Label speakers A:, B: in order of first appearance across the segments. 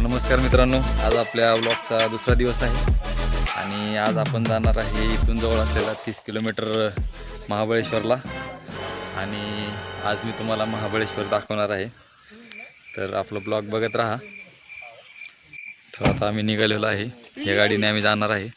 A: नमस्कार मित्रांनो, आज आपल्या व्लॉगचा दुसरा दिवस आहे आणि आज आपण जाणार आहे इथून जवळ असलेला 30 किलोमीटर महाबळेश्वरला. आणि आज मी तुम्हाला महाबळेश्वर दाखवणार आहे, तर आपलं ब्लॉग बघत राहा. तर आता आम्ही निघालेलो आहे, या गाडीने आम्ही जाणार आहे.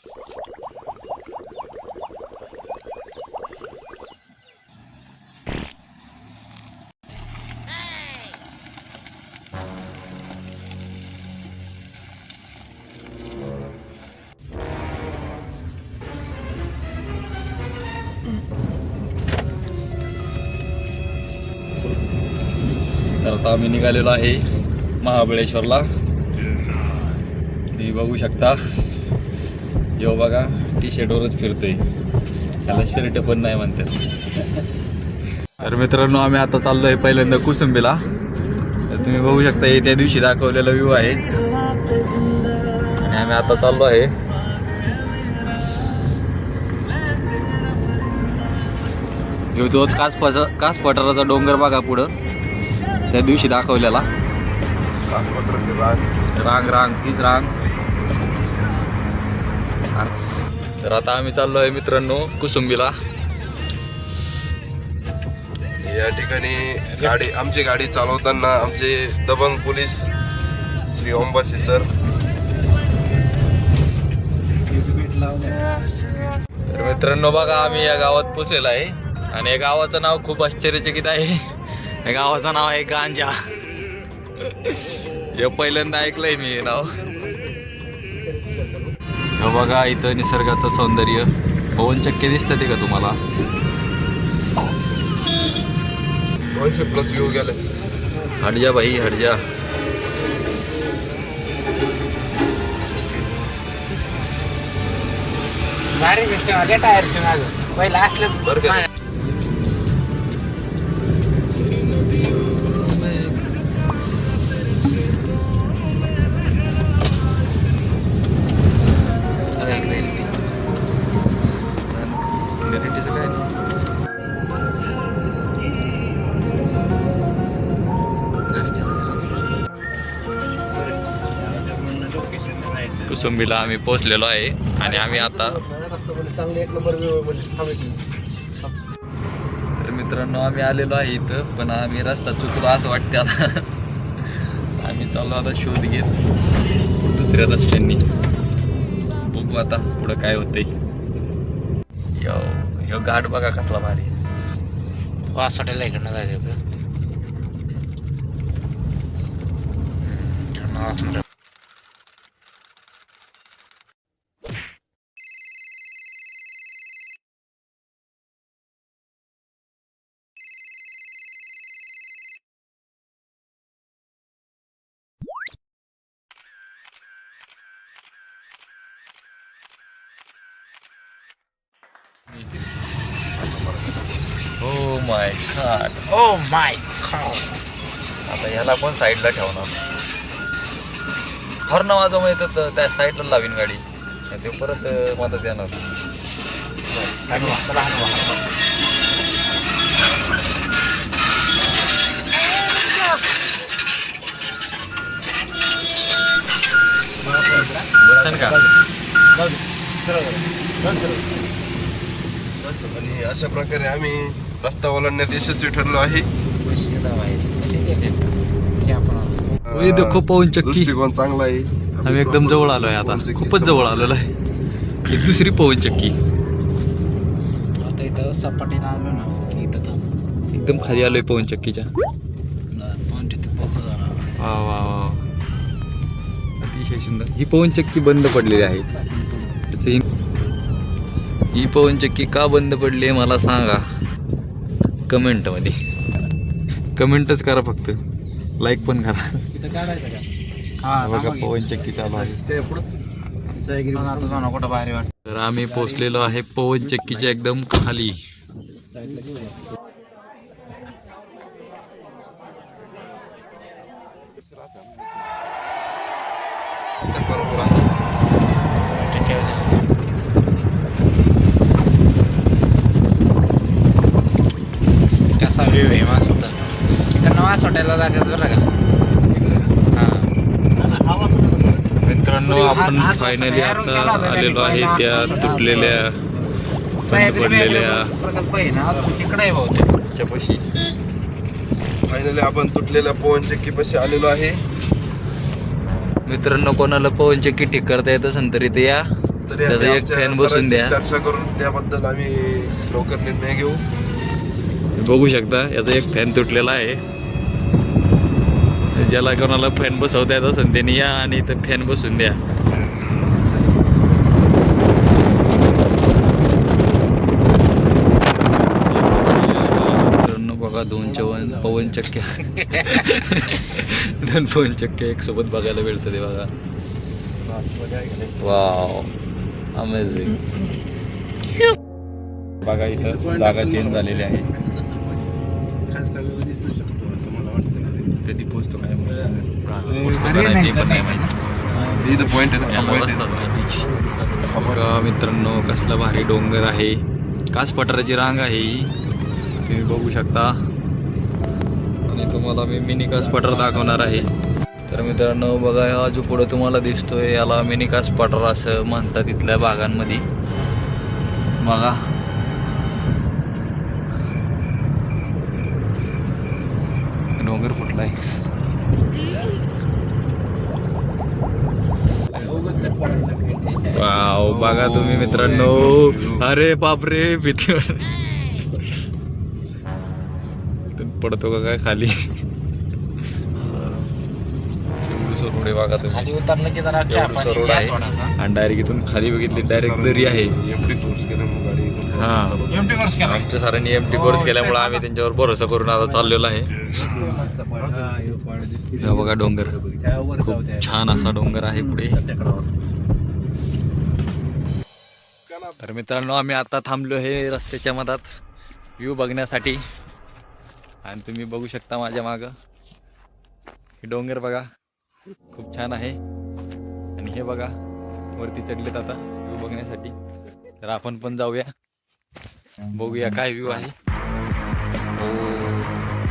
A: तर आता आम्ही निघालेलो आहे महाबळेश्वरला. तुम्ही बघू शकता, जो बघा टी शर्टवरच फिरतोय, त्याला शर्ट पण नाही म्हणतात. तर मित्रांनो, आम्ही आता चाललो आहे पहिल्यांदा कुसुंबीला. तर तुम्ही बघू शकता, हे त्या दिवशी दाखवलेला व्ह्यू आहे आणि आम्ही आता चाललो आहे. तोच कास पठाराचा डोंगर बघा पुढं, त्या दिवशी दाखवलेला. रांग तीच रांग. तर आता आम्ही चाललो आहे मित्रांनो कुसुंबीला.
B: या ठिकाणी आमची गाडी चालवताना आमचे दबंग पोलीस श्री ओंबासी सर.
A: तर मित्रांनो बघा, आम्ही या गावात पोचलेलो आहे आणि या गावाचं नाव खूप आश्चर्यचकित आहे. या गावाचं नाव आहे गांजा. हे पहिल्यांदा ऐकलंय मी हे नाव. हे बघा, इथं निसर्गाचं सौंदर्य, पवनचक्की दिसतात का तुम्हाला?
B: 200+ व्ह्यू गेले.
A: हटजा भाई हटजा.
C: भारी सिस्टम आहे टायरची. माझं पहिला असलंच
B: बरं का?
A: कुसुंबीला आम्ही पोहोचलेलो आहे आणि आम्ही आता, तर मित्रांनो आम्ही आलेलो आहे इथं, पण आम्ही रस्ता चुकलो असं वाटतं आता. आम्ही चाललो आता शोध घेत दुसऱ्या रस्त्यांनी. बघू आता पुढं काय होतंय. यो घाट बघा कसला भारी.
C: वासोट्याला इकडनं जायचं
A: oh my God.
C: Oh my God.
A: आता ह्याला पण साईडला ठेवणार. हॉर्न वाजव तर त्या साईडला लावीन गाडी, ते परत मदत येणार. बसन का?
B: आणि अशा प्रकारे आम्ही रस्ता ओलांडण्यात यशस्वी ठरलो आहे.
A: खूप पवनचक्की,
B: दृष्टिकोन चांगला आहे.
A: आम्ही एकदम जवळ आलो आहे, आता खूपच जवळ आलेलो आहे. एक दुसरी पवनचक्की.
C: आता इथं सपाटीला आलो ना की इथं थांब.
A: एकदम खाली आलोय पवनचक्कीच्या. वा वा वा, अतिशय सुंदर. ही पवनचक्की बंद पडलेली आहे. ही पवनचक्की का बंद पडली आहे मला सांगा कमेंटमध्ये. कमेंटच करा, फक्त लाईक पण करा. बघा पवनचक्की चालू आहे.
C: कुठं भारी वाटत.
A: तर आम्ही पोचलेलो आहे पवनचक्कीच्या एकदम खाली.
C: कसा व्ह्यू आहे मस्त. इकडनं वासोट्याला जातात बरं का. हां,
A: मित्रांनो आपण फायनली आता आलेलो आहे त्या तुटलेल्या बंद पडलेल्या
C: प्रकल्प आहे ना तो तिकडे आहे बहुतेक.
A: च्यापाशी.
B: फायनली आपण तुटलेल्या पवन चक्कीपाशी आलेलो आहे.
A: मित्रांनो कोणाला पवन चक्की ठीक करता येत असेल तर इथे या,
B: तरी
A: त्याचा
B: आम्ही
A: एक
B: आमच्या
A: फॅन बसून
B: सरांची
A: द्या.
B: चर्चा करून त्याबद्दल आम्ही लवकर निर्णय घेऊ.
A: बघू शकता याचा एक फॅन तुटलेला आहे. ज्याला कोणाला फॅन बसवता येत असेल त्यांनी या आणि इथं फॅन बसून द्या. मित्रांनो बघा 2 पवन चक्क्या 2 पवन चक्क्या एक सोबत बघायला मिळतं ते बघा. Wow amazing. बघा इथं जागा चेंज झालेली आहे. कधी पोचतो काय पोचतो का नाही ते पण नाही माहिती.
B: इथं पॉइंट आहे ना,
A: याला
B: point
A: रस्ताच
B: आहे.
A: नाही. बघा मित्रांनो कसला भारी डोंगर आहे. कास पठाराची रांग आहे ही, तुम्ही बघू शकता. आणि तुम्हाला मी मिनी कास पठार दाखवणार आहे. तर मित्रांनो बघा हा जो पुढं तुम्हाला दिसतोय याला मिनी कास पठार असं म्हणतात इथल्या भागांमध्ये. बघा डोंगर फुटलाय. वाव बघा तुम्ही मित्रांनो. अरे बापरे भीती पडतो का काय खाली. रोड आहे बघा तुम्ही.
C: खाली उतरलं की जरा चहा
A: एवढंसं
C: पाणी
A: रोड
C: घ्या
A: आहे
C: थोडासा.
A: आणि डायरेक्ट इथून खाली बघितली डायरेक्ट दरी आहे.
B: एमटी कोर्स केल्यामुळे गाडी
A: हा
C: एमटी कोर्स केला.
A: आमच्या सरांनी एमटी कोर्स केल्यामुळे आम्ही त्यांच्यावर भरोसा करून आता चाललेलो आहे. हा बघा डोंगर खूप छान असा डोंगर आहे पुढे. तर मित्रांनो आम्ही आता थांबलो आहे रस्त्याच्या मधात व्ह्यू बघण्यासाठी. आणि तुम्ही बघू शकता माझ्या मागं हे डोंगर बघा खूप छान आहे. आणि हे बघा वरती चढलेत आता व्ह्यू बघण्यासाठी. तर आपण पण जाऊया बघूया काय व्ह्यू आहे. हो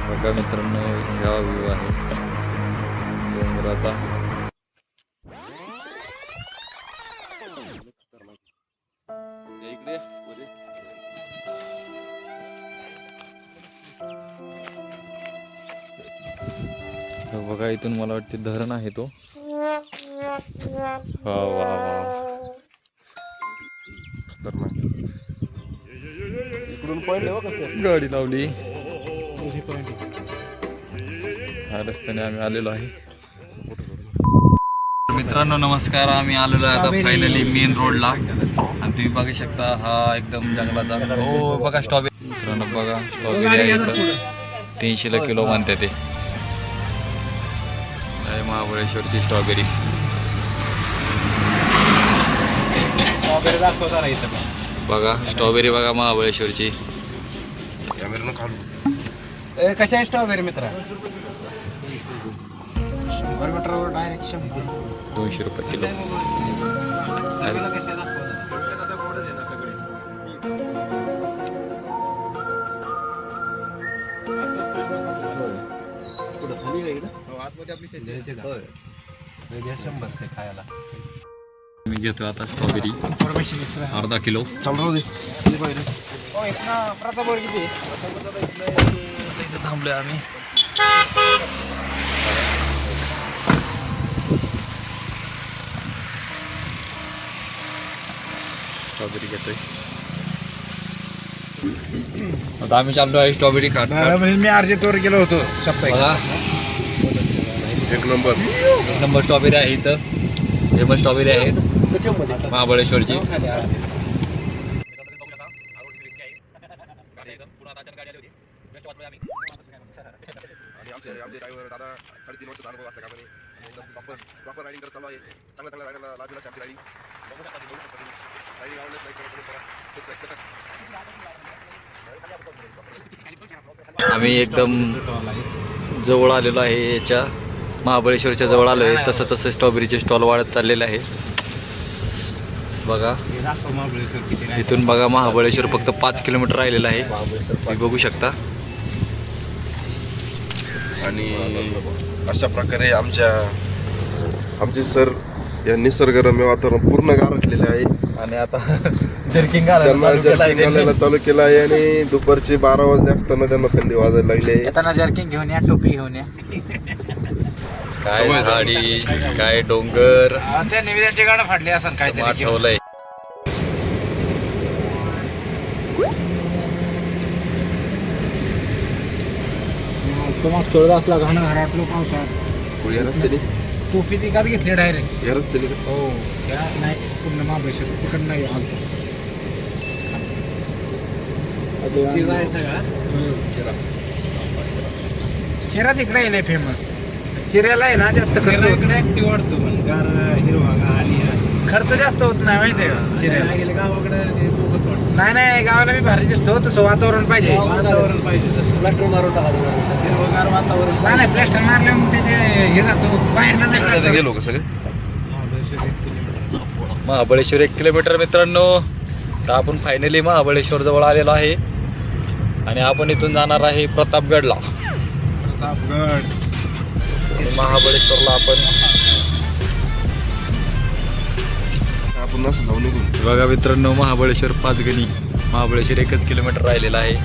A: बघा मित्रांनो हा व्ह्यू आहे डोंगराचा. बघा इथून मला वाटते धरण आहे तो. वा वा वा गाडी लावली. ह्या रस्त्याने आम्ही आलेलो आहे. मित्रांनो नमस्कार. आम्ही आलेलो आहे आता फायनली मेन रोडला. आणि तुम्ही बघू शकता हा एकदम जंगलाचा. हो बघा स्ट्रॉबेरी. मित्रांनो बघा स्ट्रॉबेरी आहे इथं 300 किलो म्हणते ते. महाबळेश्वरची स्ट्रॉबेरी. बघा स्ट्रॉबेरी बघा महाबळेश्वरची.
B: कॅमेरा खालू
C: कशा आहे स्ट्रॉबेरी मित्र? 100 मीटरवर डायरेक्ट
A: 200 रुपये किलो. मी घेतो आता स्ट्रॉबेरी अर्धा किलो.
B: चालू दे.
A: इथं थांबलोय आम्ही. स्ट्रॉबेरी घेतोय आता आम्ही चाललो आहे स्ट्रॉबेरी खात.
C: मी अर्जेतवर गेलो होतो
A: बघा
B: एक नंबर
A: स्ट्रॉबेरी आहे इथं. फेमस स्ट्रॉबेरी आहेत महाबळेश्वरची.
B: आमचे ड्रायव्हर दादा 3.5 वर्षाचा अनुभव असला कामाने एकदम प्रॉपर रायडिंग करत चालू आहे. चांगल्या रायडिंगला लाभ दिला आमची रायडिंग.
A: आम्ही एकदम जवळ आलेलो आहे याच्या महाबळेश्वरच्या जवळ आलो आहे. तसं तसं स्ट्रॉबेरीचे स्टॉल वाढत चाललेले आहे. बघा इथून बघा महाबळेश्वर फक्त 5 किलोमीटर राहिलेलं आहे. तुम्ही बघू शकता.
B: आणि अशा प्रकारे आमचे सर या निसर्गरम्य वातावरण पूर्ण गारठलेले आहे.
A: आणि आता जर्किंग
B: त्यांना जर्किंग घालायला चालू केलं आहे आणि दुपारचे 12 वाजले असताना त्यांना थंडी वाजायला लागली आहे.
C: येताना जर्किंग घेऊन या, टोपी घेऊन या.
A: काय झाडी, काय डोंगर
C: त्या निवेदनची गाणं फाडली असं काहीतरी घेऊन.
A: ठेवलंय.
C: तो मग चढत असला घाणं घराटलो पावसात.
B: या रस्त्याने
C: टोपीची गात घेतली डायरेक्ट.
B: या रस्त्याने
C: हो त्या नाही पूर्ण महाबळेश्वर तिकडं नाही आलतो. चिरा तिकडे आहे फेमस. चिऱ्याला आहे ना जास्त खर्च होत नाही.
D: ऍक्टिव्ह वाढतो पण हिरवा आणि
C: खर्च जास्त होत नाही माहितीये का चिऱ्याला.
D: गेले गावाकडे ते बोगस वाटतं.
C: नाही गावाला मी भारी दिसतो तसं वातावरण पाहिजे.
D: वातावरण पाहिजे तसं
C: प्लास्टर मारून
D: हिरवगार वातावरण
C: नाही प्लास्टर मारले मग ते हे जातो बाहेर नाही.
B: गेलो का सगळे?
D: महाबळेश्वर 1 किलोमीटर.
A: महाबळेश्वर 1 किलोमीटर मित्रांनो. तर आपण फायनली महाबळेश्वर जवळ आलेलो आहे आणि आपण इथून जाणार आहे प्रतापगडला.
D: प्रतापगड
A: महाबळेश्वरला
B: आपण असं जाऊ निघून.
A: बघा मित्रांनो, महाबळेश्वर 5 गणी. महाबळेश्वर 1 किलोमीटर राहिलेला आहे.